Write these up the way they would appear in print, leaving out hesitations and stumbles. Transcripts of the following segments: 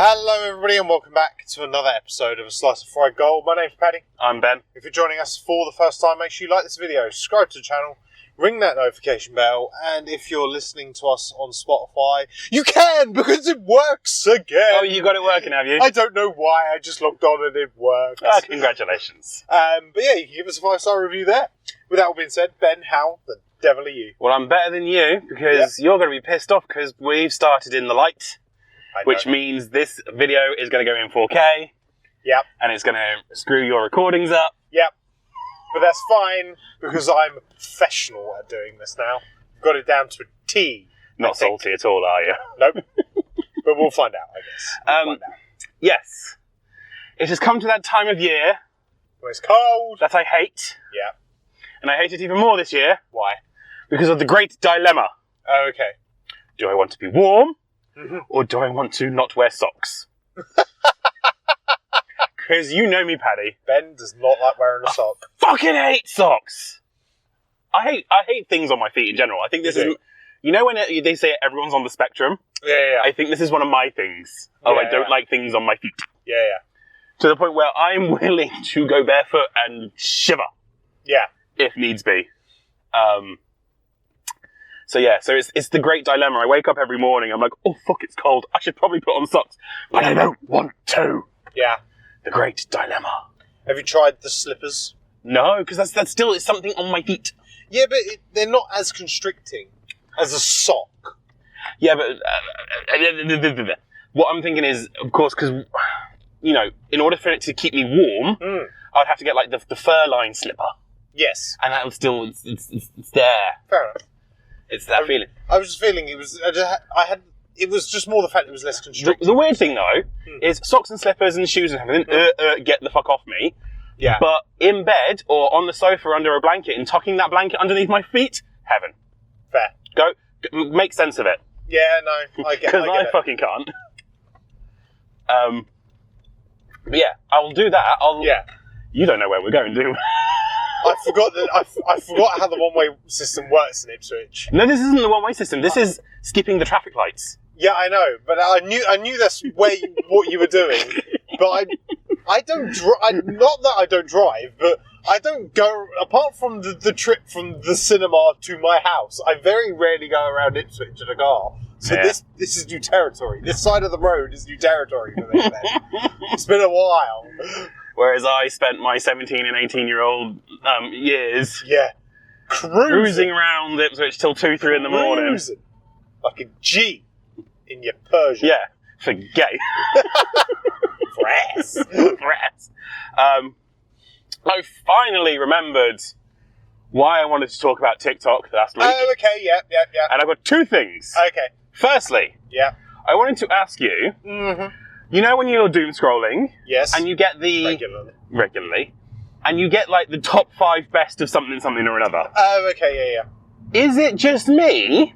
Hello everybody and welcome back to another episode of A Slice of Fried Gold. My name's Paddy. I'm Ben. If you're joining us for the first time, make sure you like this video, subscribe to the channel, ring that notification bell, and if you're listening to us on Spotify, you can, because it works again! Oh, you got it working, have you? I don't know why, I just logged on and it worked. Oh, congratulations. But yeah, you can give us a 5-star review there. With that all being said, Ben, how the devil are you? Well, I'm better than you, because you're going to be pissed off because we've started in the light, which means this video is going to go in 4K. Yep. And it's going to screw your recordings up. Yep. But that's fine, because I'm a professional at doing this now. Got it down to a T. Not salty at all, are you? Nope. But we'll find out, I guess. We'll find out. Yes. It has come to that time of year When it's cold. that I hate. Yeah. And I hate it even more this year. Why? Because of the great dilemma. Oh, okay. Do I want to be warm? Or do I want to not wear socks? Because you know me, Paddy. Ben does not like wearing a sock. Fucking hate socks. I hate things on my feet in general. I think this is, you know when they say everyone's on the spectrum? Yeah. I think this is one of my things. I don't like things on my feet. Yeah. To the point where I'm willing to go barefoot and shiver. Yeah. If needs be. So it's the great dilemma. I wake up every morning, I'm like, oh fuck, it's cold. I should probably put on socks. But I don't want to. Yeah. The great dilemma. Have you tried the slippers? No, because that's still it's something on my feet. Yeah, but they're not as constricting as a sock. Yeah, but what I'm thinking is, of course, because, you know, in order for it to keep me warm, I'd have to get like the fur-lined slipper. Yes. And that was still, it's there. Fair enough. It's that feeling. I was just feeling it was just more the fact it was less constricting. The weird thing, though, is socks and slippers and shoes and everything, get the fuck off me. Yeah. But in bed or on the sofa under a blanket and tucking that blanket underneath my feet, heaven. Fair. Go make sense of it. Yeah, no, I get it. Because I fucking can't. But yeah, I'll do that. You don't know where we're going, do you? I forgot that. I forgot how the one-way system works in Ipswich. No, this isn't the one-way system. This is skipping the traffic lights. Yeah, I know, but I knew that's what you were doing. But I don't. Not that I don't drive, but I don't go. Apart from the trip from the cinema to my house, I very rarely go around Ipswich in a car. So this is new territory. This side of the road is new territory for me. It's been a while. Whereas I spent my 17 and 18-year-old years cruising around Ipswich till 2, 3 in the morning. Like a G in your Persian. Yeah, for gay. Brass. I finally remembered why I wanted to talk about TikTok last week. Oh, okay, yeah. And I've got 2 things. Okay. Firstly, I wanted to ask you, you know when you're doom scrolling? Yes. And you get the... Regularly. And you get, like, the top 5 best of something or another. Oh, okay, yeah. Is it just me?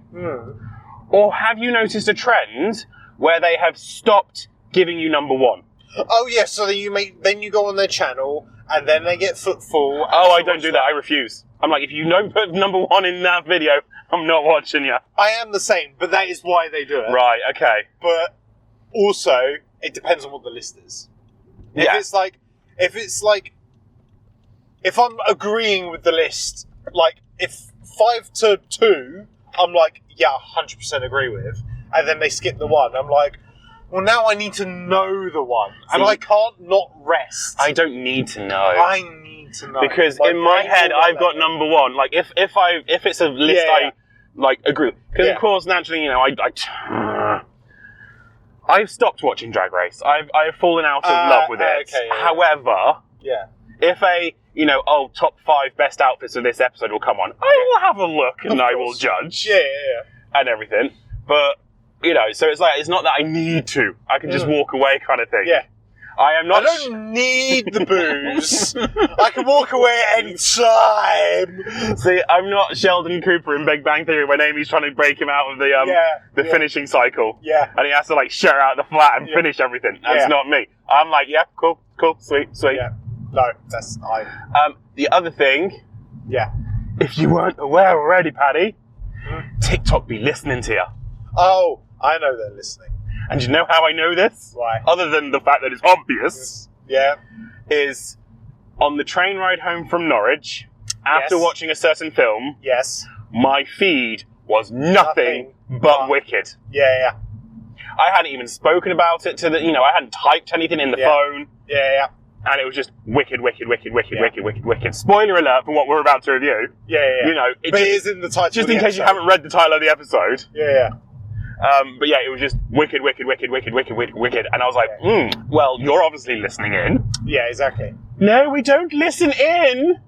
Or have you noticed a trend where they have stopped giving you number 1? Oh, yeah, so then you go on their channel, and then they get footful. Oh, I don't do that. I refuse. I'm like, if you don't put number 1 in that video, I'm not watching you. I am the same, but that is why they do it. Right, okay. But also, it depends on what the list is. If I'm agreeing with the list, like, if 5 to 2, I'm like, yeah, 100% agree with, and then they skip the 1, I'm like, well, now I need to know the 1, and I can't not rest. I don't need to know. I need to know. Because in my head, I've got number 1. Like, if it's a list I, like, agree with. Because, of course, naturally, you know, I've stopped watching Drag Race. I've fallen out of love with it. Okay, However, if top 5 best outfits of this episode will come on, I will have a look and I will judge. Yeah. And everything. But, you know, so it's like, it's not that I need to. I can just walk away kind of thing. Yeah. I don't need the booze. I can walk away at any time. See, I'm not Sheldon Cooper in Big Bang Theory when Amy's trying to break him out of the finishing cycle. Yeah. And he has to, like, share out the flat and finish everything. That's not me. I'm like, yeah, cool, sweet. Yeah. No, that's... The other thing... Yeah. If you weren't aware already, Paddy, TikTok be listening to you. Oh, I know they're listening. And you know how I know this? Why? Other than the fact that it's obvious, Yeah. is on the train ride home from Norwich, after Yes. watching a certain film, Yes. my feed was nothing but Wicked. Yeah. I hadn't even spoken about it to the, I hadn't typed anything in the phone, Yeah. and it was just Wicked. Spoiler alert for what we're about to review. Yeah. You know, But it is in the title. just of in the case you episode. haven't read the title of the episode. Yeah. But yeah, it was just Wicked, and I was like, well, you're obviously listening in. Yeah, exactly. No, we don't listen in.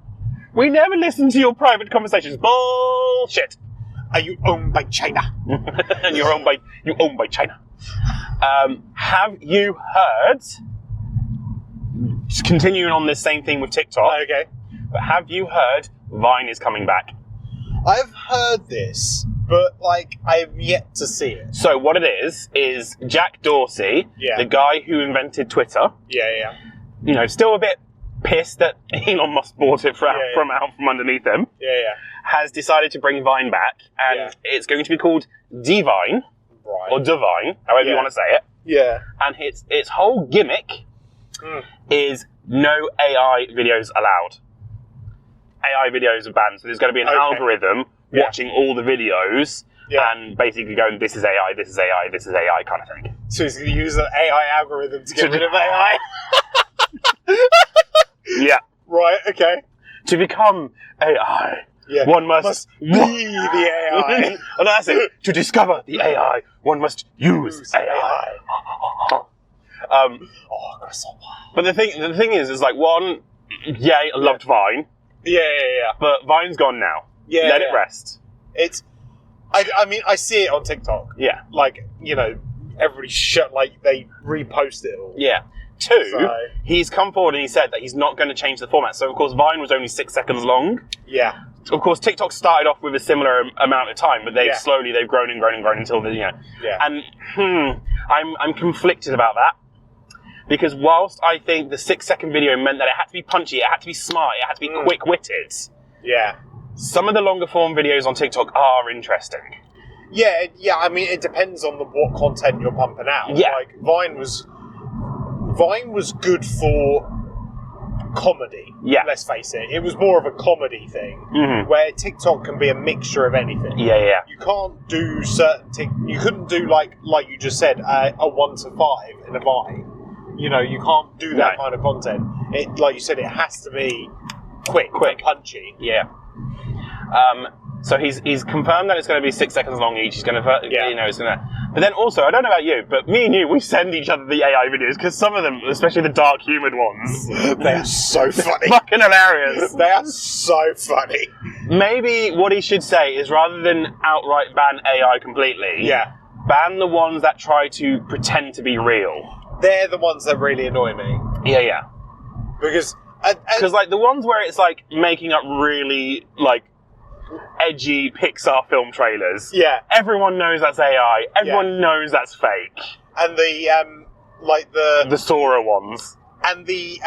We never listen to your private conversations. Bullshit. Are you owned by China? And you're owned by China. Have you heard? Just continuing on this same thing with TikTok. Okay. But have you heard Vine is coming back? I've heard this, but I have yet to see it. So what it is Jack Dorsey, the guy who invented Twitter. Yeah. Still a bit pissed that Elon Musk bought it from underneath him. Yeah. Has decided to bring Vine back, and it's going to be called Divine, Right. or Divine, however you want to say it. Yeah. And its whole gimmick is no AI videos allowed. AI videos are banned, so there's going to be an algorithm watching all the videos and basically going, this is AI, this is AI, this is AI kind of thing. So he's going to use an AI algorithm to get rid of AI? Yeah. Right, okay. To become AI, one must be the AI. Oh, no, that's it. To discover the AI, one must use AI. But the thing is one, I loved Vine. Yeah. But Vine's gone now. Yeah. Let it rest. I mean, I see it on TikTok. Yeah. Everybody they repost it all. Yeah. Two, he's come forward and he said that he's not going to change the format. So, of course, Vine was only 6 seconds long. Yeah. Of course, TikTok started off with a similar amount of time, but they've grown and grown until the, Yeah. And I'm conflicted about that. Because whilst I think the 6 second video meant that it had to be punchy, it had to be smart, it had to be quick-witted. Yeah. Some of the longer form videos on TikTok are interesting. Yeah, I mean, it depends on what content you're pumping out. Yeah. Vine was good for comedy. Yeah. Let's face it. It was more of a comedy thing, where TikTok can be a mixture of anything. Yeah. You can't do you couldn't do like you just said, a 1 to 5 in a Vine. You can't do that kind of content. It, like you said, it has to be quick and punchy. Yeah. So he's confirmed that it's going to be 6 seconds long each. He's going to, it's going to. But then also, I don't know about you, but me and you, we send each other the AI videos because some of them, especially the dark humoured ones, they are so funny, fucking hilarious. They are so funny. Maybe what he should say is, rather than outright ban AI completely, ban the ones that try to pretend to be real. They're the ones that really annoy me. Yeah. Because the ones where it's making up really edgy Pixar film trailers. Yeah. Everyone knows that's AI. Everyone knows that's fake. And the Sora ones. And the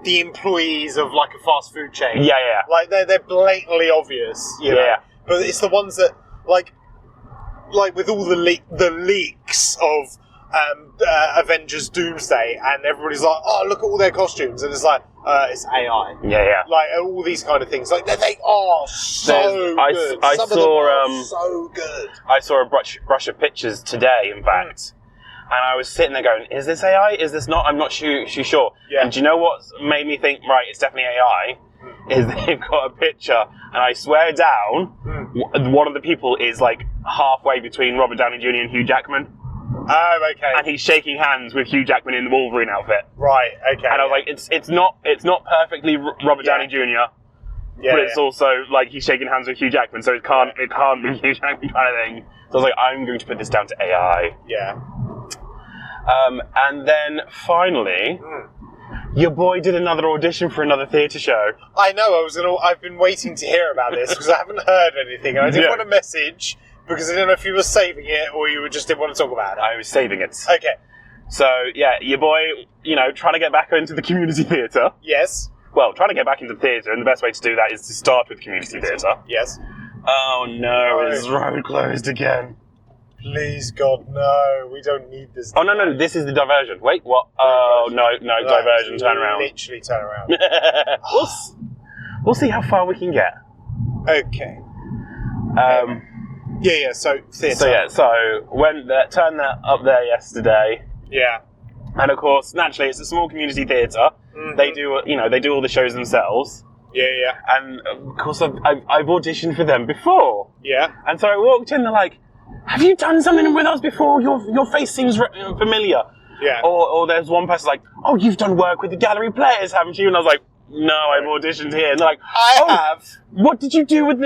employees of a fast food chain. Yeah. They're blatantly obvious. You know? But it's the ones that with all the leaks of Avengers Doomsday, and everybody's like, oh, look at all their costumes, and it's it's AI. Yeah. All these kind of things. They are so good. I Some saw of them are so good. I saw a brush of pictures today, in fact, and I was sitting there going, is this AI? Is this not? I'm not sure. Yeah. And do you know what made me think, right, it's definitely AI? Is they've got a picture, and I swear down, one of the people is halfway between Robert Downey Jr. and Hugh Jackman. Oh, okay. And he's shaking hands with Hugh Jackman in the Wolverine outfit. Right, okay. And I was like, it's not perfectly Robert Downey Jr. But it's also he's shaking hands with Hugh Jackman, so it can't be Hugh Jackman kind of thing. So I was like, I'm going to put this down to AI. Yeah. And then finally, your boy did another audition for another theatre show. I know. I've been waiting to hear about this because I haven't heard anything, and I didn't want to message. Because I didn't know if you were saving it or you just didn't want to talk about it. I was saving it. Okay. So, your boy, trying to get back into the community theatre. Yes. Well, trying to get back into theatre, and the best way to do that is to start with community theatre. Yes. Oh no, his road closed again. Please, God, no. We don't need this. Oh, no, this is the diversion. Wait, what? Oh, no, diversion, turn around. Literally turn around. We'll see how far we can get. Okay. So theatre. So turned that up there yesterday. Yeah. And of course, naturally, it's a small community theatre. Mm-hmm. They do all the shows themselves. Yeah. And of course, I've auditioned for them before. Yeah. And so I walked in, they're like, "Have you done something with us before? Your face seems familiar." Yeah. Or there's one person like, "Oh, you've done work with the gallery players, haven't you?" And I was like, "No, I've auditioned here." And they're like, I have. What did you do with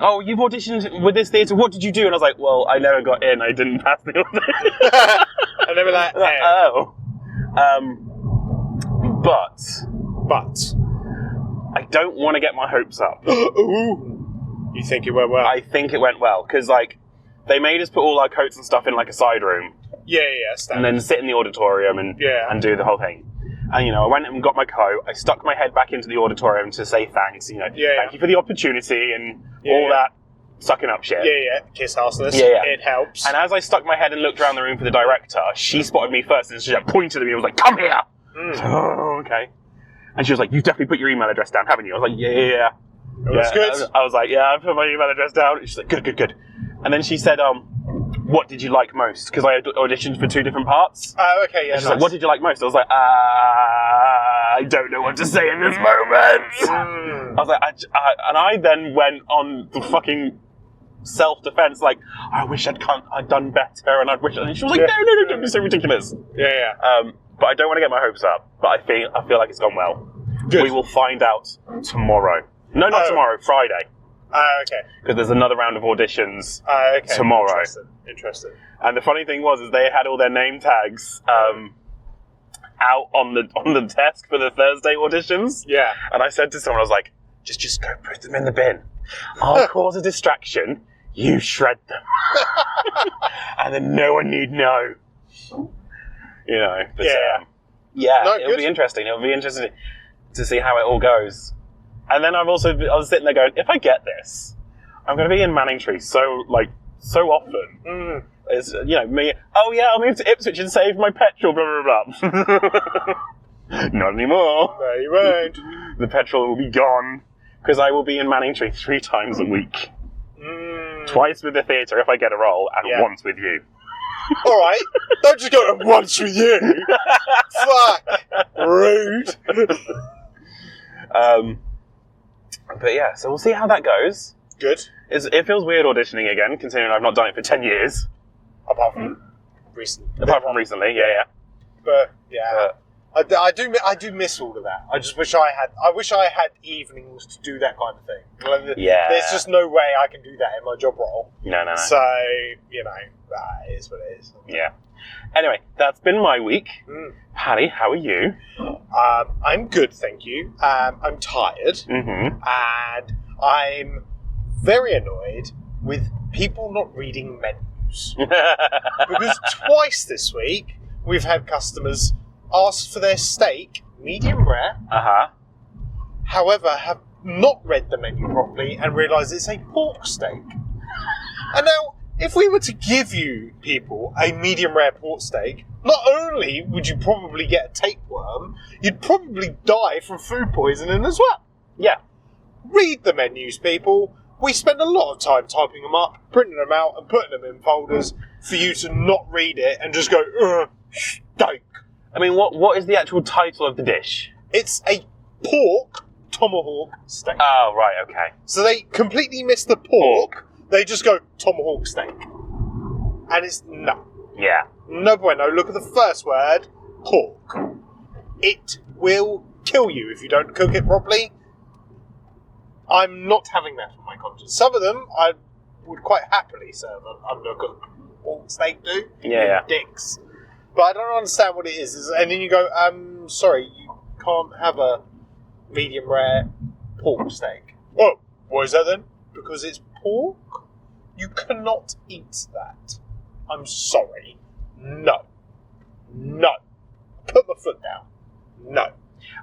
oh, you've auditioned with this theatre, what did you do? And I was like, "Well, I never got in, I didn't pass the audition." And they were like, "Oh." But I don't want to get my hopes up. Ooh. You think it went well? I think it went well, because they made us put all our coats and stuff in a side room. Yeah, and then sit in the auditorium and do the whole thing. And, I went and got my coat. I stuck my head back into the auditorium to say thanks. Thank you for the opportunity and all that sucking up shit. Yeah. Kiss arseness. Yeah. It helps. And as I stuck my head and looked around the room for the director, she spotted me first and she pointed at me and was like, "Come here!" Oh, okay. And she was like, "You've definitely put your email address down, haven't you?" I was like, "Yeah." That's good. I was like, "Yeah, I put my email address down." She's like, Good. And then she said, "What did you like most?" Because I auditioned for 2 different parts. Oh, okay, yeah. And she's like, "What did you like most?" I was like, I don't know what to say in this moment. I was like, and I then went on the fucking self-defense, like, "I wish I'd done better, and I wish." And she was like, "No, don't be so ridiculous." Yeah. But I don't want to get my hopes up. But I feel like it's gone well. Good. We will find out tomorrow. No, not tomorrow. Friday. Okay. Because there's another round of auditions tomorrow. Interesting. And the funny thing was, they had all their name tags out on the desk for the Thursday auditions. Yeah. And I said to someone, I was like, just go put them in the bin. I'll cause a distraction. You shred them. And then no one need know. But, it'll be interesting. It'll be interesting to see how it all goes. And then I was sitting there going, if I get this, I'm going to be in Manningtree so often. It's, me, "Oh yeah, I'll move to Ipswich and save my petrol, blah, blah, blah." Not anymore. No, you won't. The petrol will be gone, because I will be in Manningtree 3 times a week. Twice with the theatre if I get a role, and once with you. Alright, don't just go to once with you. Fuck. Rude. But yeah, so we'll see how that goes. Good. It feels weird auditioning again, considering I've not done it for 10 years. Apart from recently. Yeah. But I do miss all of that. I just wish I had evenings to do that kind of thing. There's just no way I can do that in my job role. No. So, that is what it is. Yeah. Anyway, that's been my week. Paddy, how are you? I'm good, thank you. I'm tired. And I'm very annoyed with people not reading menus. Because twice this week, we've had customers ask for their steak medium rare. However, have not read the menu properly and realise it's a pork steak. And now, if we were to give you people a medium rare pork steak, not only would you probably get a tapeworm, you'd probably die from food poisoning as well. Yeah. Read the menus, people. We spend a lot of time typing them up, printing them out, and putting them in folders for you to not read it and just go, steak. I mean, what is the actual title of the dish? It's a pork tomahawk steak. Oh, right, okay. So they completely miss the pork. They just go tomahawk steak. And it's no. Yeah. No bueno. Look at the first word, pork. It will kill you if you don't cook it properly. I'm not having that on my conscience. Some of them I would quite happily serve an undercooked pork steak do. Yeah. Dicks. But I don't understand what it is. And then you go, sorry, you can't have a medium rare pork steak. Oh, what is that then? Because it's pork? You cannot eat that. I'm sorry. No. Put my foot down. No.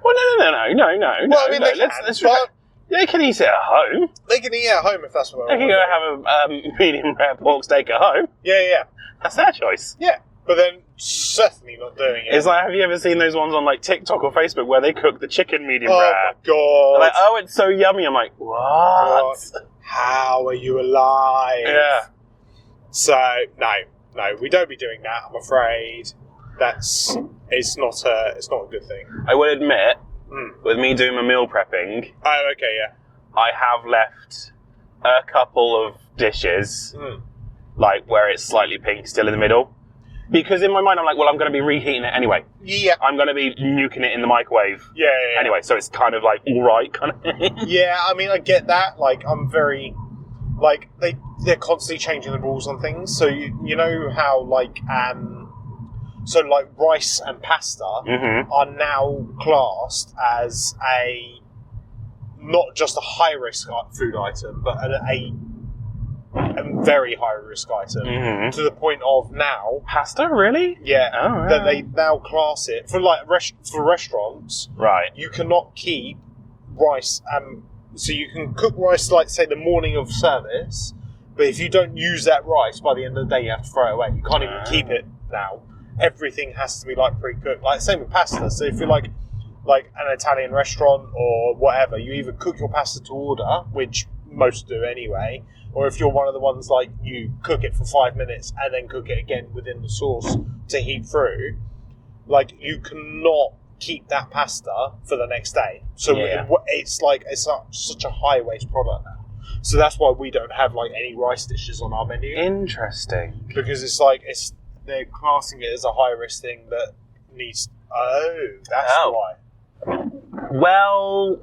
Well, no. Well, I mean, let's They can eat it at home. They can eat at home if that's what They can go have a medium rare pork steak at home. Yeah. That's their choice. Yeah, but then certainly not doing it. It's like, have you ever seen those ones on like TikTok or Facebook where they cook the chicken medium oh rare? my god. They're like, oh, it's so yummy. I'm like, what? How are you alive? Yeah. So no, we don't be doing that. I'm afraid it's not a good thing. I will admit, with me doing my meal prepping, Oh, okay, yeah. I have left a couple of dishes, like where it's slightly pink, still in the middle. Because in my mind, I'm like, well, I'm going to be reheating it anyway. Yeah. I'm going to be nuking it in the microwave. Yeah. Anyway, so it's kind of like all right, kind of thing. Yeah, I mean, I get that. Like, I'm very, like, they're constantly changing the rules on things. So you know how like so like rice and pasta are now classed as not just a high risk food item, but a very high risk item to the point of now Pasta, really? Yeah, Oh, that they now class it for like for restaurants. Right. You cannot keep rice, so you can cook rice like say the morning of service, but if you don't use that rice by the end of the day, you have to throw it away. You can't even keep it now. Everything has to be like pre-cooked. Like same with pasta. So if you're like an Italian restaurant or whatever, you either cook your pasta to order, which most do anyway, or if you're one of the ones like you cook it for 5 minutes and then cook it again within the sauce to heat through, like you cannot keep that pasta for the next day. So it's like it's such a high waste product now. So that's why we don't have like any rice dishes on our menu. Interesting. Because it's like they're classing it as a high risk thing that needs. Oh, that's why. Well.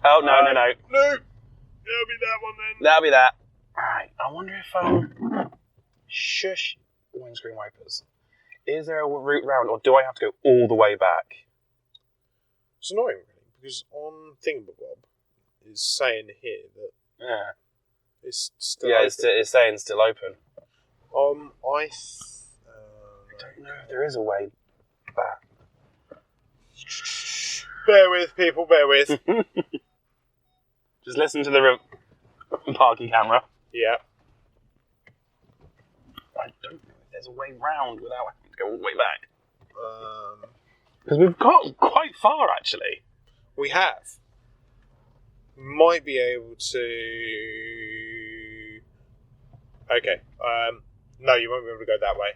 Oh no. No, that'll be that one then. That'll be that. Alright, I wonder if shush windscreen wipers. Is there a route round, or do I have to go all the way back? It's annoying, really, because on Thingamabob is saying here that it's still open. It's saying still open. I don't know if there is a way back. Bear with, people, bear with. Just listen to the parking camera. Yeah. I don't know if there's a way round without having to go all the way back. Because we've got quite far, actually. We have. Might be able to... Okay. No, you won't be able to go that way.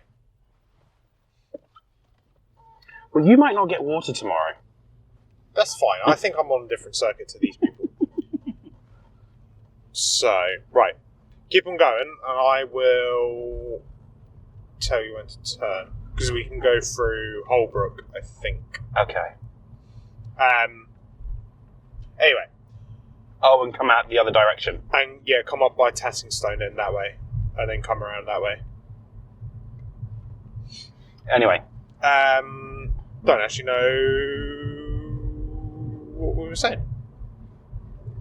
Well, you might not get water tomorrow. That's fine. I think I'm on a different circuit to these people. So, right. Keep on going, and I will tell you when to turn. Because we can go through Holbrook, I think. Okay. Anyway. Oh, and come out the other direction. And, yeah, come up by Tattingstone in that way. And then come around that way. Anyway. Don't actually know what we were saying.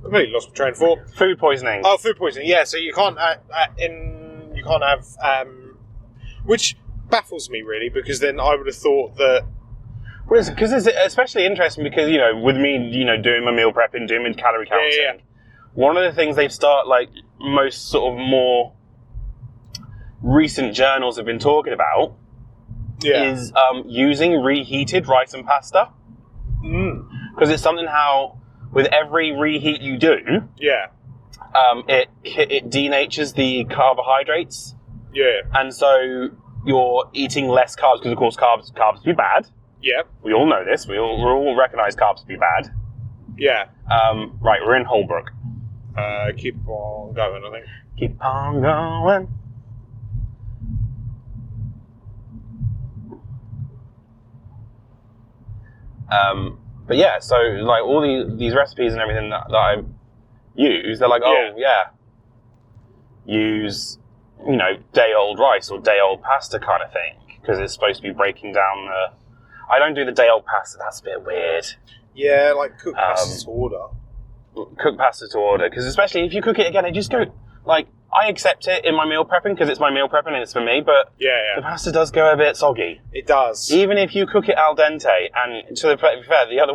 Completely lost my train of thought. Food poisoning. Oh, food poisoning. Yeah, so you can't have which baffles me really, because then I would have thought that. Well, because it's especially interesting because with me doing my meal prepping, doing my calorie counting. One of the things they've started, like most sort of more recent journals have been talking about. Is using reheated rice and pasta. Because it's something how with every reheat you do, it denatures the carbohydrates. Yeah. And so you're eating less carbs because of course carbs be bad. Yeah. We all know this. We all recognise carbs to be bad. Yeah. Right, we're in Holbrook. Keep on going, I think. Keep on going. But yeah, so like all these recipes and everything that I use, they're like, use day old rice or day old pasta kind of thing because it's supposed to be breaking down the. I don't do the day old pasta. That's a bit weird. Yeah, like cook pasta to order. Cook pasta to order because especially if you cook it again, it just go like I accept it in my meal prepping because it's my meal prepping and it's for me, but the pasta does go a bit soggy. It does. Even if you cook it al dente, and to be fair, the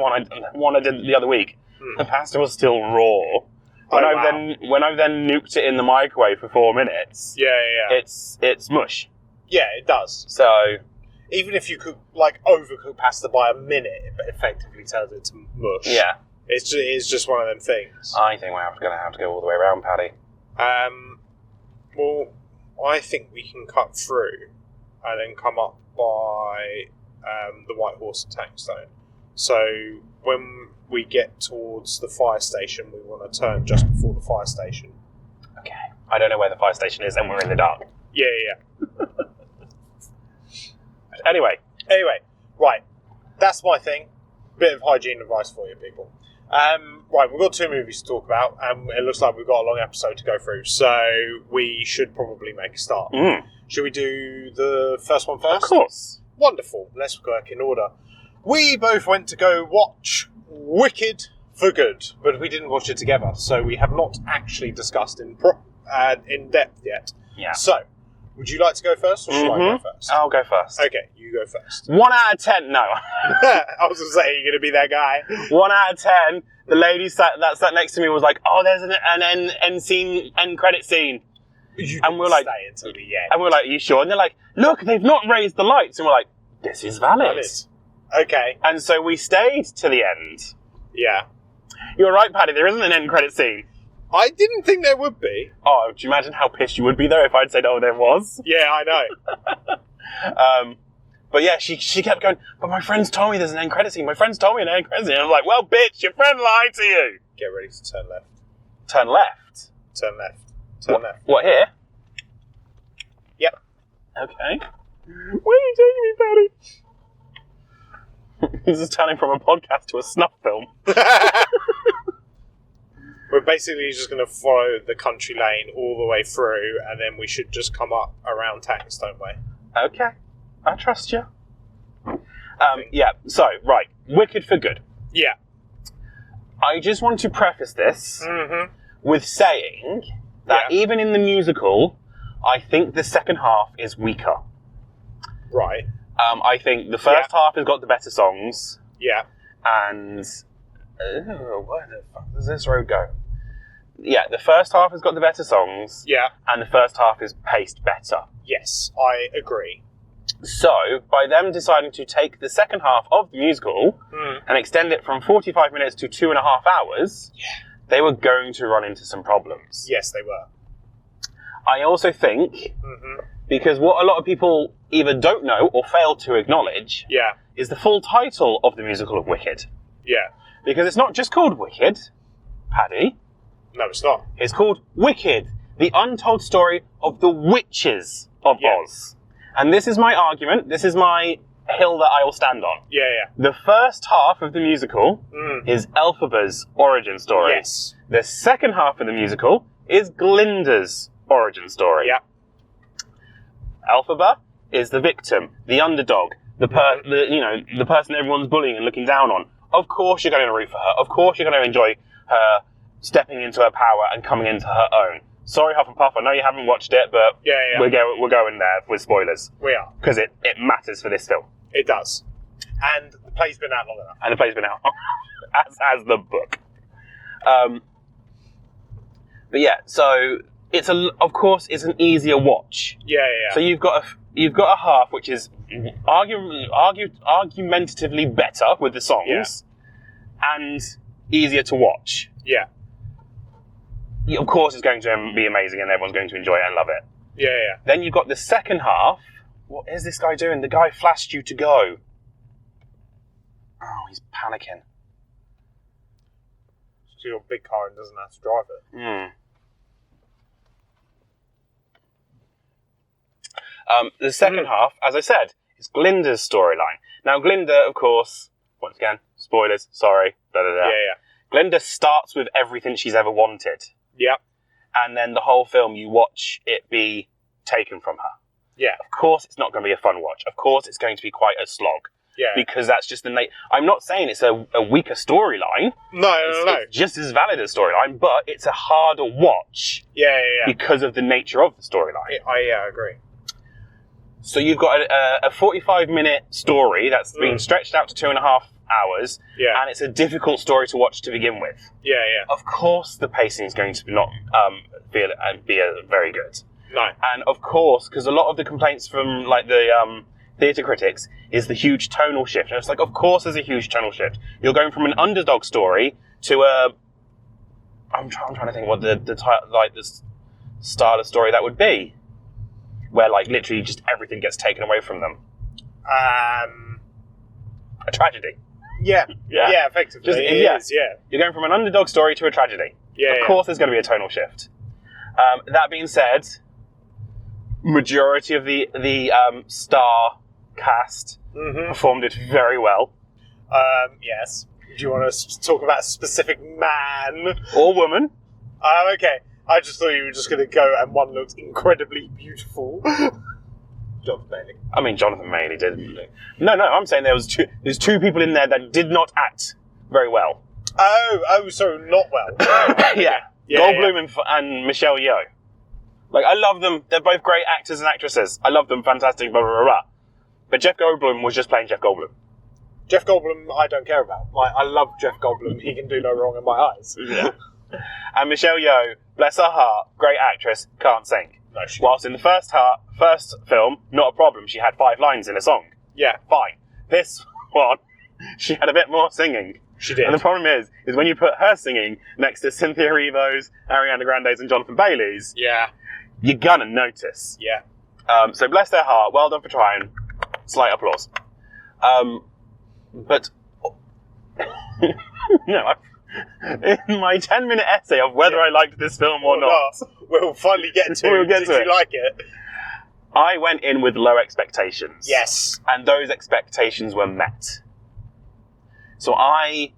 one I did the other week, the pasta was still raw. When I've then nuked it in the microwave for 4 minutes, it's mush. Yeah, it does. So even if you cook overcook pasta by a minute, it effectively turns it to mush. Yeah, it's just one of them things. I think we're going to have to go all the way around, Paddy. Well, I think we can cut through and then come up by the White Horse and Tankstone. So when we get towards the fire station, we want to turn just before the fire station. Okay. I don't know where the fire station is, and we're in the dark. Yeah. Anyway, right. That's my thing. Bit of hygiene advice for you people. Right, we've got 2 movies to talk about, and it looks like we've got a long episode to go through, so we should probably make a start. Should we do the first one first? Of course. Wonderful. Let's work in order. We both went to go watch Wicked for Good, but we didn't watch it together, so we have not actually discussed in depth yet. Yeah. So, would you like to go first, or should I go first? I'll go first. Okay, you go first. 1 out of 10, no. I was going to say, you're going to be that guy. 1 out of 10, the lady that sat next to me was like, oh, there's an end credit scene. And we're like, stay until the end. And we're like, are you sure? And they're like, look, they've not raised the lights. And we're like, this is valid. Okay. And so we stayed to the end. Yeah. You're right, Paddy, there isn't an end credit scene. I didn't think there would be. Oh, do you imagine how pissed you would be, though, if I'd said, oh, there was? Yeah, I know. But yeah, she kept going, but my friends told me there's an end credit scene. My friends told me an end credit scene. I was like, well, bitch, your friend lied to you. Get ready to turn left. Turn left? Turn left. Turn left. What, here? Yep. Okay. Where are you taking me, Paddy? This is turning from a podcast to a snuff film. We're basically just going to follow the country lane all the way through, and then we should just come up around Tankstone Way. Okay. I trust you. Yeah, so, right. Wicked for Good. Yeah. I just want to preface this with saying that even in the musical, I think the second half is weaker. Right. I think the first half has got the better songs. Yeah. And where the fuck does this road go? Yeah, the first half has got the better songs. Yeah. And the first half is paced better. Yes, I agree. So, by them deciding to take the second half of the musical and extend it from 45 minutes to 2.5 hours, they were going to run into some problems. Yes, they were. I also think, because what a lot of people either don't know or fail to acknowledge is the full title of the musical of Wicked. Yeah. Because it's not just called Wicked, Paddy. No, it's not. It's called Wicked, the untold story of the witches of Oz. And this is my argument, this is my hill that I will stand on. Yeah, yeah. The first half of the musical is Elphaba's origin story. Yes. The second half of the musical is Glinda's origin story. Yeah. Elphaba is the victim, the underdog, the person everyone's bullying and looking down on. Of course you're going to root for her. Of course you're going to enjoy her stepping into her power and coming into her own. Sorry, Huff and Puff, I know you haven't watched it, but we're going there with spoilers. We are. Because it matters for this film. It does. And the play's been out long enough. And the play's been out. as the book. But yeah, so it's of course it's an easier watch. Yeah, yeah. So you've got a half which is argumentatively better with the songs and easier to watch. Yeah. Of course it's going to be amazing and everyone's going to enjoy it and love it. Yeah, yeah. Then you've got the second half. What is this guy doing? The guy flashed you to go. Oh, he's panicking. So your big car and doesn't have to drive it. The second half, as I said, is Glinda's storyline. Now, Glinda, of course, once again, spoilers, sorry, Yeah, yeah. Glinda starts with everything she's ever wanted. Yeah. And then the whole film, you watch it be taken from her. Yeah. Of course, it's not going to be a fun watch. Of course, it's going to be quite a slog. Yeah. Because that's just the I'm not saying it's a weaker storyline. No. It's just as valid a storyline, but it's a harder watch. Yeah. Because of the nature of the storyline. I agree. So you've got a 45-minute story that's been stretched out to 2.5 hours, and it's a difficult story to watch to begin with. Yeah. Of course, the pacing is going to not be very good. No. And of course, because a lot of the complaints from like the theatre critics is the huge tonal shift. And it's like, of course, there's a huge tonal shift. You're going from an underdog story to a. I'm trying to think what the style of story that would be, where like literally just everything gets taken away from them. A tragedy. Yeah, effectively. It is. You're going from an underdog story to a tragedy. Of course there's going to be a tonal shift. That being said, majority of the star cast performed it very well. Yes. Do you want to talk about a specific man? Or woman. Okay. I just thought you were just going to go and one looked incredibly beautiful. Jonathan Bailey. I mean, Jonathan Bailey did. No, I'm saying there's two people in there that did not act very well. Oh, so not well. Yeah. Goldblum and Michelle Yeoh. Like, I love them. They're both great actors and actresses. I love them. Fantastic, blah, blah, blah, blah. But Jeff Goldblum was just playing Jeff Goldblum. Jeff Goldblum, I don't care about. I love Jeff Goldblum. He can do no wrong in my eyes. Yeah. And Michelle Yeoh, bless her heart, great actress, can't sing. No, she Whilst in the first film, not a problem. She had 5 lines in a song. Yeah. Fine. This one, she had a bit more singing. She did. And the problem is when you put her singing next to Cynthia Erivo's, Ariana Grande's, and Jonathan Bailey's, you're gonna notice. Yeah. So bless their heart. Well done for trying. Slight applause. But in my 10-minute essay of whether I liked this film or not, we'll finally get to. We'll get to Did it. you like it? I went in with low expectations. Yes. And those expectations were met. So I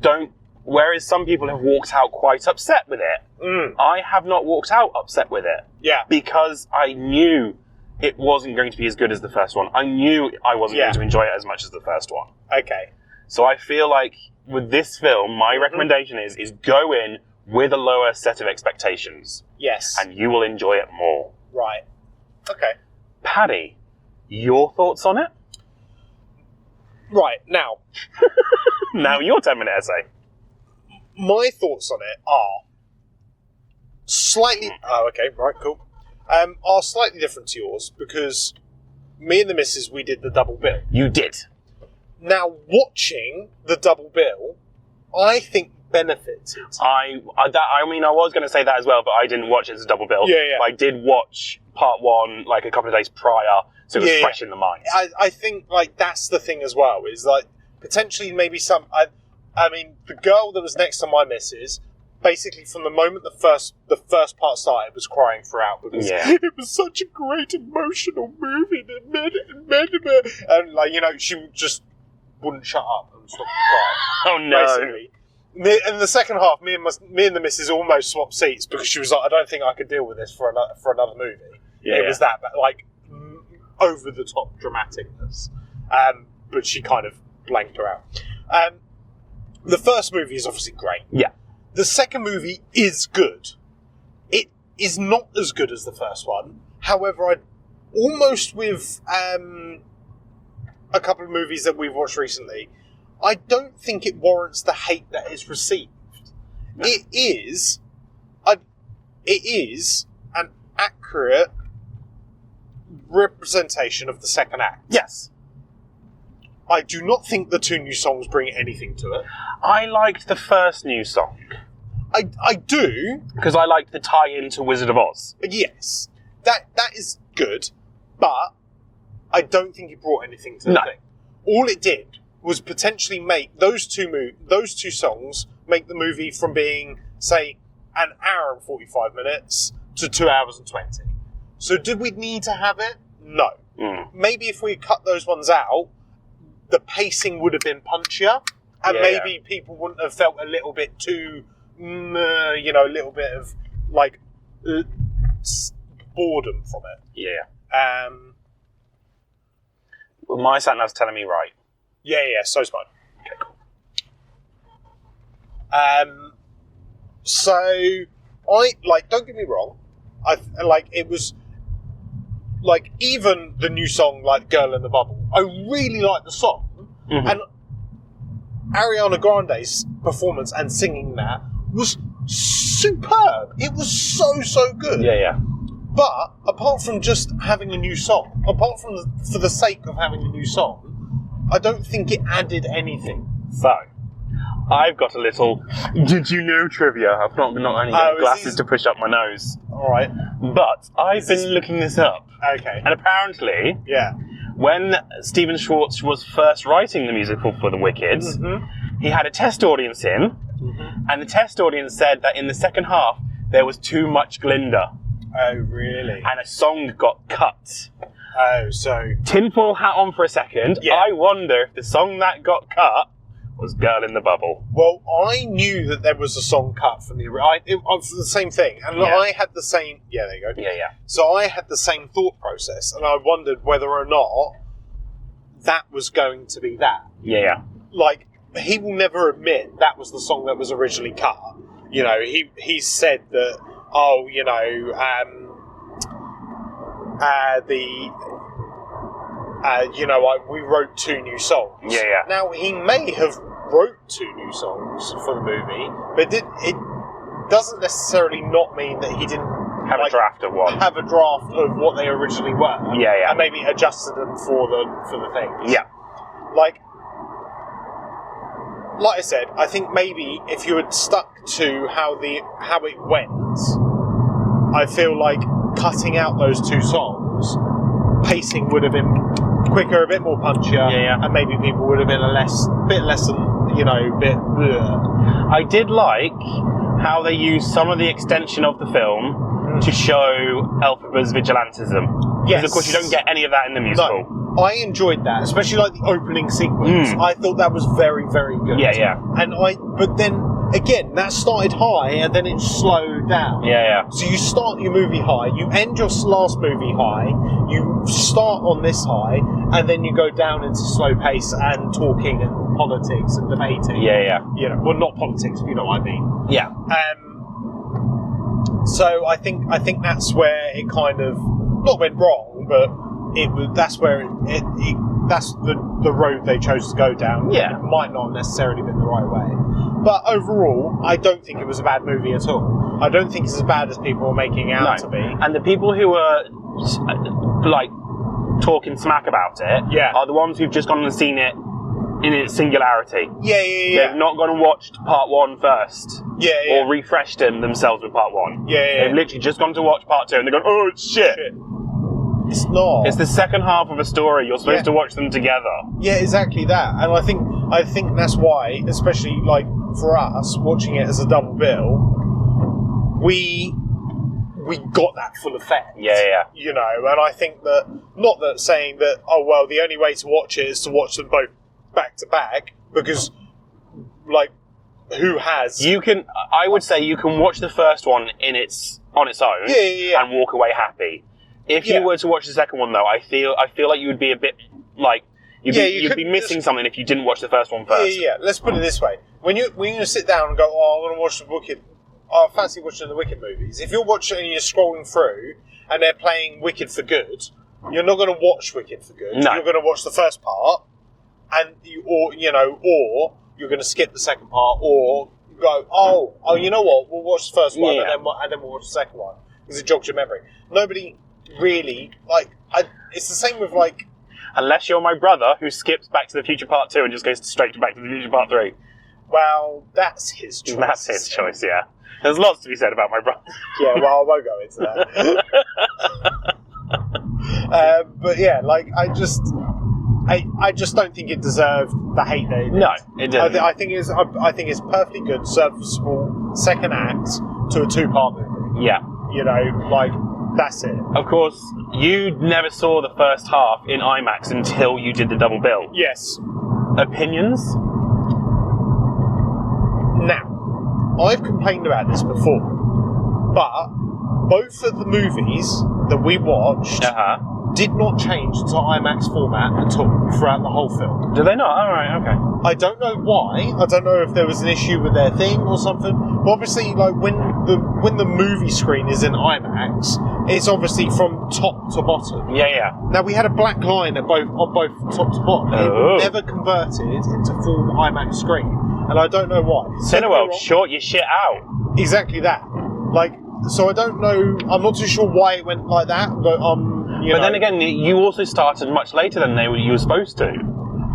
don't. Whereas some people have walked out quite upset with it, I have not walked out upset with it. Yeah. Because I knew it wasn't going to be as good as the first one. I knew I wasn't going to enjoy it as much as the first one. Okay. So I feel like with this film, my recommendation is go in with a lower set of expectations. Yes. And you will enjoy it more. Right. Okay. Paddy, your thoughts on it? Right, now. Now your 10-minute essay. My thoughts on it are slightly... Oh, okay, right, cool. Are slightly different to yours because me and the missus, we did the double bill. You did. Now, watching the double bill, I think benefited. I was going to say that as well, but I didn't watch it as a double bill. Yeah. I did watch part 1 like a couple of days prior, so it was fresh in the mind. I think like that's the thing as well, is like potentially maybe some... I mean, the girl that was next to my missus, basically from the moment the first part started, was crying throughout because it was such a great emotional movie. And like, you know, she just wouldn't shut up and stop crying. Oh no! Basically, in the second half, me and the missus almost swapped seats because she was like, "I don't think I could deal with this for another movie." It was that like over the top dramaticness, but she kind of blanked her out. The first movie is obviously great. Yeah. The second movie is good. It is not as good as the first one. However, almost with a couple of movies that we've watched recently, I don't think it warrants the hate that it's received. No. It is an accurate representation of the second act. Yes. I do not think the 2 new songs bring anything to it. I liked the first new song. I do. Because I liked the tie-in to Wizard of Oz. Yes. That is good, but I don't think it brought anything to the thing. All it did was potentially make those two songs make the movie from being, say, an hour and 45 minutes to 2 hours and 20. So did we need to have it? No. Maybe if we cut those ones out, the pacing would have been punchier, and maybe people wouldn't have felt a little bit too, a little bit of, like, boredom from it. Yeah. My sat-nav's telling me right. Yeah, so's mine. Okay, cool. So I don't get me wrong, it was like even the new song like Girl in the Bubble. I really like the song, and Ariana Grande's performance and singing that was superb. It was so good. Yeah. But apart from just having a new song, for the sake of having a new song, I don't think it added anything. So, I've got a little did you know trivia. I've not only got glasses to push up my nose. Alright. But I've been looking this up. Okay. And apparently, yeah, when Stephen Schwartz was first writing the musical for The Wickeds, he had a test audience in, and the test audience said that in the second half there was too much Glinda. Oh, really? And a song got cut. Oh, so... Tinfoil hat on for a second. Yeah. I wonder if the song that got cut was Girl in the Bubble. Well, I knew that there was a song cut from it was the same thing. And I had the same... Yeah, there you go. Yeah. So I had the same thought process, and I wondered whether or not that was going to be that. Yeah. Like, he will never admit that was the song that was originally cut. You know, he said that... Oh, you know, we wrote 2 new songs. Yeah. Now, he may have wrote 2 new songs for the movie, but it doesn't necessarily not mean that he didn't have a draft of one. Have a draft of what they originally were. Yeah. And maybe adjusted them for the things. Yeah. Like I said, I think maybe if you had stuck to how it went, I feel like cutting out those 2 songs, pacing would have been quicker, a bit more punchier, and maybe people would have been bit less than, bit. Bleh. I did like how they used some of the extension of the film to show Elphaba's vigilantism. Yes. Because of course you don't get any of that in the musical. No. I enjoyed that, especially like the opening sequence. I thought that was very, very good. Yeah. But then again, that started high and then it slowed down. Yeah. So you start your movie high, you end your last movie high, you start on this high, and then you go down into slow pace and talking and politics and debating. Yeah. Well, not politics, you know what I mean. Yeah. So I think that's where it kind of not went wrong, but that's where that's the road they chose to go down. Yeah. It might not necessarily been the right way. But overall, I don't think it was a bad movie at all. I don't think it's as bad as people are making it out to be. And the people who are talking smack about it are the ones who've just gone and seen it in its singularity. Yeah. They've not gone and watched part 1 first. Yeah. Or refreshed themselves with part 1. Yeah. They've literally just gone to watch part 2 and they've gone, oh, it's shit. It's not. It's the second half of a story. You're supposed to watch them together. Yeah, exactly that. And I think that's why, especially like for us watching it as a double bill, we got that full effect. Yeah. And I think that not that saying that the only way to watch it is to watch them both back to back, because who has? I would say you can watch the first one on its own and walk away happy. If you were to watch the second one, though, I feel like you would be a bit you'd be missing something if you didn't watch the first one first. Yeah. Let's put it this way: when you sit down and go, I'm going to watch the Wicked. I fancy watching the Wicked movies. If you're watching and you're scrolling through and they're playing Wicked for Good, you're not going to watch Wicked for Good. No. You're going to watch the first part, and or you're going to skip the second part, or go, you know what? We'll watch the first one and then we'll watch the second one because it jogs your memory. Nobody really it's the same with unless you're my brother who skips Back to the Future Part 2 and just goes straight to Back to the Future Part 3. Well, that's his choice. That's his choice, yeah. There's lots to be said about my brother. Yeah, well, I won't go into that. But yeah, I just don't think it deserved the hate that it did. No, it didn't. I think it's perfectly good, serviceable second act to a 2-part movie. Yeah. That's it. Of course, you never saw the first half in IMAX until you did the double bill. Yes. Opinions? Now, I've complained about this before, but both of the movies that we watched did not change to IMAX format at all throughout the whole film. Do they not? All right, okay. I don't know why. I don't know if there was an issue with their thing or something. But obviously, like when the movie screen is in IMAX, it's obviously from top to bottom. Yeah. Now we had a black line on both top to bottom. Oh. It never converted into full IMAX screen, and I don't know why. Cineworld, short your shit out. Exactly that. Like, so I don't know. I'm not too sure why it went like that, but then again, you also started much later than you were supposed to.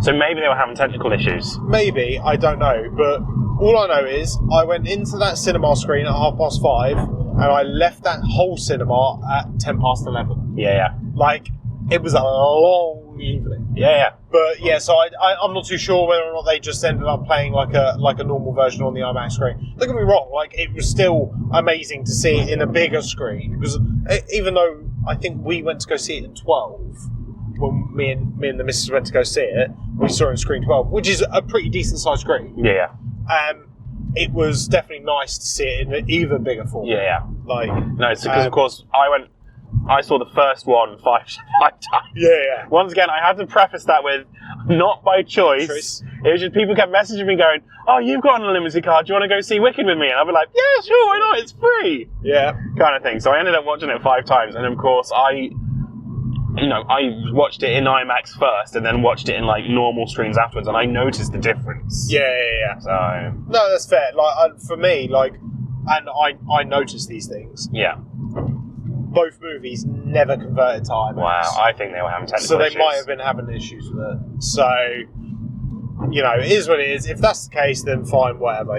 So maybe they were having technical issues. Maybe, I don't know. But all I know is I went into that cinema screen at 5:30 and I left that whole cinema at 11:10. Yeah. Like, it was a long evening. Yeah. But yeah, so I'm not too sure whether or not they just ended up playing like a normal version on the IMAX screen. Don't get me wrong, like it was still amazing to see it in a bigger screen, because even though I think we went to go see it in 12, when me and the missus went to go see it, we saw it in screen 12, which is a pretty decent sized screen. Yeah. It was definitely nice to see it in an even bigger format. Yeah. Like, no, it's because of course I saw the first one five times. Yeah. Once again, I had to preface that with, not by choice. It was just people kept messaging me going, "Oh, you've got an unlimited card. Do you want to go see Wicked with me?" And I'd be like, "Yeah, sure, why not? It's free." Yeah. Kind of thing. So I ended up watching it 5 times, and of course I watched it in IMAX first, and then watched it in like normal screens afterwards, and I noticed the difference. Yeah. So no, that's fair. Like for me, like, and I noticed these things. yeah. Both movies never converted to IMAX. Wow, I think they were having technical So they issues. might have been having issues with it. So, it is what it is. If that's the case, then fine, whatever,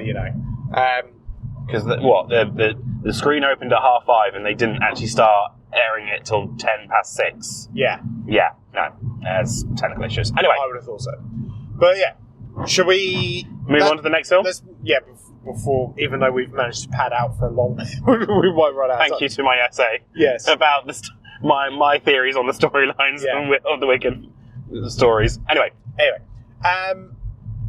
Because the screen opened at 5:30 and they didn't actually start airing it till 6:10. Yeah. Yeah, no, there's technical issues. Anyway, I would have thought so. But yeah, should we move on to the next film? Before, even though we've managed to pad out for a long we might run out of Thank time. you to my essay. Yes. About my theories on the storylines of the Wicked stories. Anyway.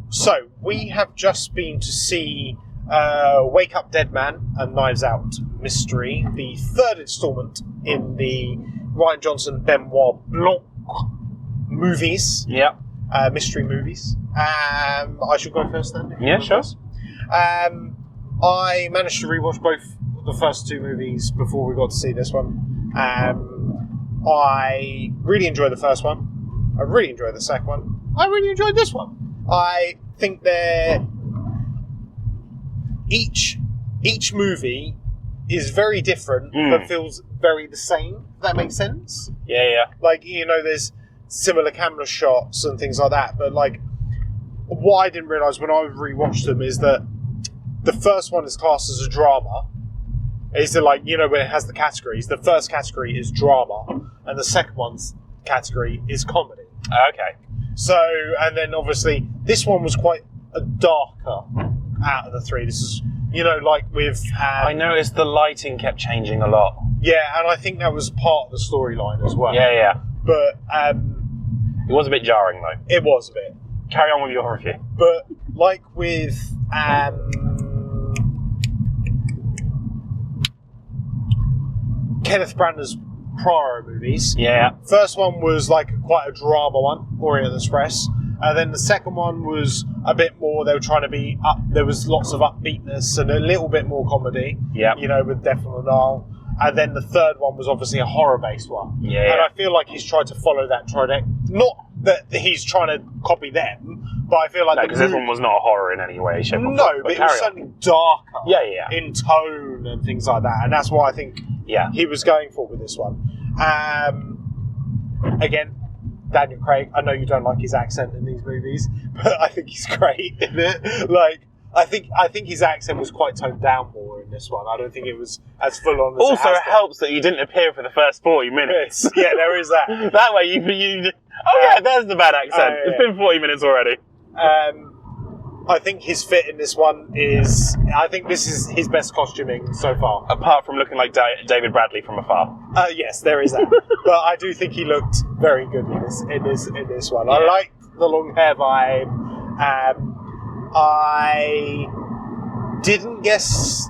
So we have just been to see Wake Up Dead Man and Knives Out Mystery, the third instalment in the Ryan Johnson Benoit Blanc movies. Yeah. Mystery movies. I should go first then. Yeah, sure. I managed to rewatch both the first 2 movies before we got to see this one. I really enjoyed the first one. I really enjoyed the second one. I really enjoyed this one. I think they're each movie is very different, but feels very the same. If that makes sense. Yeah. Like, there's similar camera shots and things like that, but like, what I didn't realise when I rewatched them is that the first one is classed as a drama. Is that, like, when it has the categories, the first category is drama, and the second one's category is comedy. Okay. So, and then obviously this one was quite a darker out of the 3. This is, like with... I noticed the lighting kept changing a lot. Yeah, and I think that was part of the storyline as well. Yeah. But... it was a bit jarring, though. It was a bit. Carry on with your review. But like with Kenneth Branagh's prior movies, first one was like quite a drama one, Orient Express, and then the second one was a bit more, they were trying to be up, there was lots of upbeatness and a little bit more comedy, with Death on the Nile. And then the third one was obviously a horror-based one. Yeah. And I feel like he's tried to follow that not that he's trying to copy them, but I feel like... because this one was not a horror in any way, shape or form. No, but it was certainly darker in tone and things like that. And that's what I think he was going for with this one. Again, Daniel Craig, I know you don't like his accent in these movies, but I think he's great in it. Like, I think his accent was quite toned down more in this one. I don't think it was as full on as also, it it helps that you didn't appear for the first 40 minutes. Yeah, there is that. That way you there's the bad accent. It's been 40 minutes already. I think his fit in this one is... I think this is his best costuming so far. Apart from looking like David Bradley from afar. Yes, there is that. But I do think he looked very good in this one. Yeah. I like the long hair vibe. I didn't guess...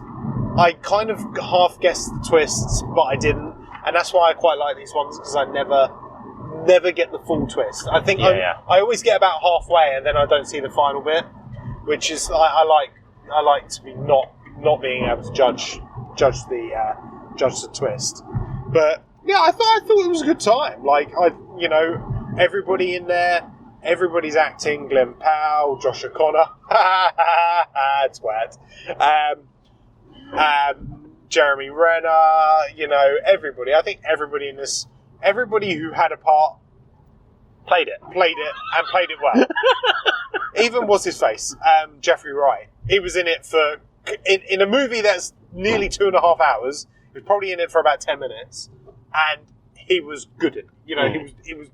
I kind of half guessed the twists, but I didn't. And that's why I quite like these ones, because I never never get the full twist. I think I always get about halfway and then I don't see the final bit, which is I like to be not being able to judge the twist. But yeah, I thought it was a good time. Like everybody in there, everybody's acting. Glenn Powell, Josh O'Connor, twat. Jeremy Renner, everybody. I think everybody in this, everybody who had a part played it and played it well. Even what's his face, Jeffrey Wright. He was in it for in a movie that's nearly 2.5 hours. He was probably in it for about 10 minutes, and he was good at it. He was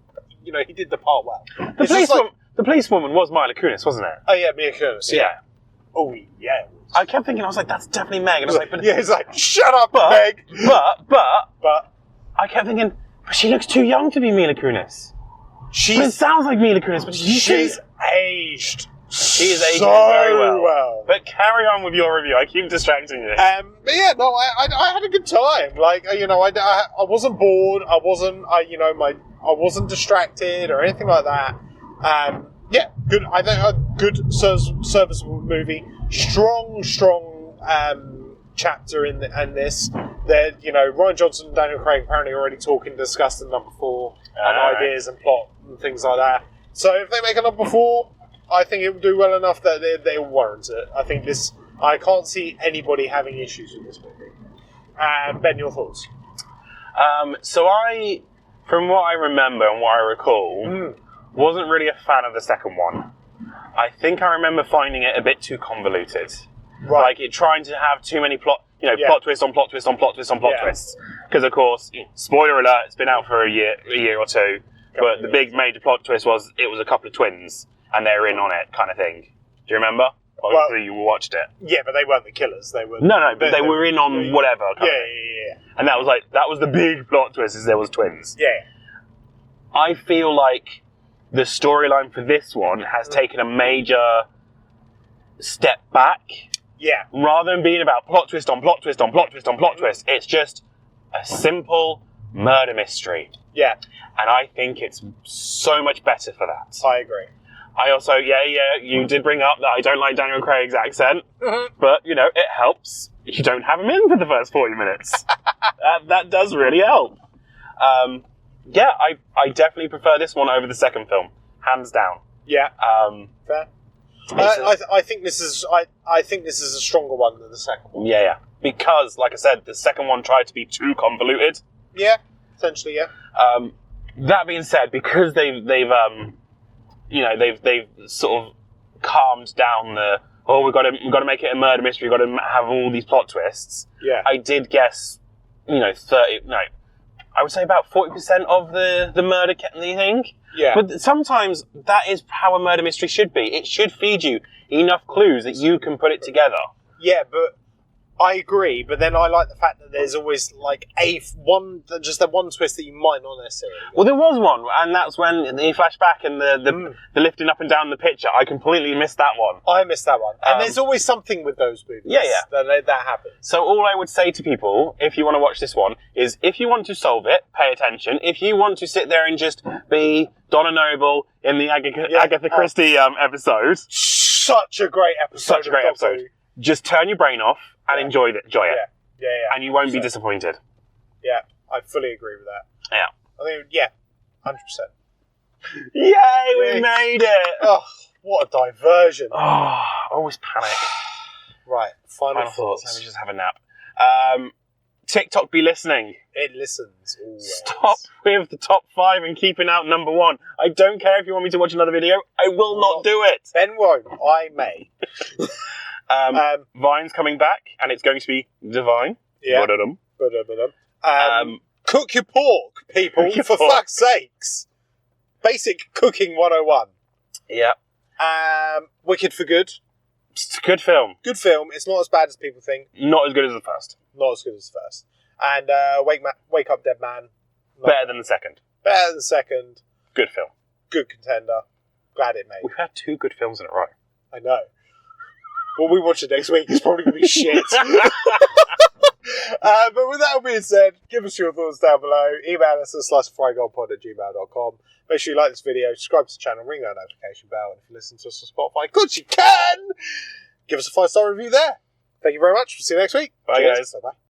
he did the part well. The policewoman was Mila Kunis, wasn't it? Oh yeah, Mila Kunis. Yeah. Oh yeah. I kept thinking, I was like, that's definitely Meg. And I was like, but yeah, it's like, shut up, Meg. But I kept thinking, but she looks too young to be Mila Kunis. It sounds like Mila Kunis, but she's aged. She is aging so very well. But carry on with your review. I keep distracting you. But yeah, no, I had a good time. Like, I wasn't bored. I wasn't distracted or anything like that. Yeah, good. I think a good serviceable movie. Strong chapter in this. That Ryan Johnson and Daniel Craig apparently already discussed in number 4 and ideas and plot and things like that. So if they make a number 4, I think it will do well enough that they warrant it. I think I can't see anybody having issues with this movie. Ben, your thoughts? So from what I remember and what I recall, wasn't really a fan of the second one. I think I remember finding it a bit too convoluted. Right. Like it trying to have too many plot twist on plot twist on plot twist on plot twists. Because of course, spoiler alert, it's been out for a year or two. But the big major plot twist was it was a couple of twins and they're in on it, kind of thing. Do you remember? Obviously, you watched it. Yeah, but they weren't the killers. They were. No, but they were in on whatever. Yeah. And that was the big plot twist, is there was twins. Yeah. I feel like the storyline for this one has taken a major step back. Yeah. Rather than being about plot twist on plot twist on plot twist on plot twist, it's just a simple murder mystery. Yeah. And I think it's so much better for that. I agree. I also, you did bring up that I don't like Daniel Craig's accent, but, it helps. You don't have him in for the first 40 minutes. That does really help. I definitely prefer this one over the second film, hands down. Yeah. Fair. I think this is a stronger one than the second one. Yeah. Because, like I said, the second one tried to be too convoluted. Yeah, essentially, yeah. That being said, because they've sort of calmed down we've got to make it a murder mystery, we've got to have all these plot twists. Yeah. I did guess, I would say about 40% of the murder thing. Yeah. But sometimes that is how a murder mystery should be. It should feed you enough clues that you can put it together. Yeah, but I agree. But then I like the fact that there's always like just that one twist that you might not necessarily get. Well, there was one, and that's when the flashback and the lifting up and down the picture. I completely missed that one. I missed that one. And there's always something with those movies. Yeah. That happens. So all I would say to people, if you want to watch this one, is if you want to solve it, pay attention. If you want to sit there and just be Donna Noble in the Agatha Christie episode. Such a great episode. Just turn your brain off and enjoy it. Yeah. And you won't be disappointed. Yeah, I fully agree with that. Yeah. I think, 100%. Yay, we made it! Oh, what a diversion. Oh, I always panic. Right, final thoughts. Let me just have a nap. TikTok be listening. It listens always. Stop with the top 5 and keeping out number 1. I don't care if you want me to watch another video. I will not do it. Ben won't. I may. Vine's coming back, and it's going to be divine. Yeah. Cook your pork, people, for fuck's sakes. Basic cooking 101. Yeah. Wicked for Good. It's a good film. Good film. It's not as bad as people think. Not as good as the first. Not as good as the first. And Wake Up Dead Man. Better than the second. Better than the second. Good film. Good contender. Glad it made. We've had 2 good films in a row. I know. What we watch it next week is probably going to be shit. But with that being said, give us your thoughts down below. Email us at sliceofrygoldpod@gmail.com. Make sure you like this video, subscribe to the channel, ring that notification bell, and if you listen to us on Spotify, of course you can! Give us a 5-star review there. Thank you very much. We'll see you next week. Bye, Cheers. guys. Bye-bye.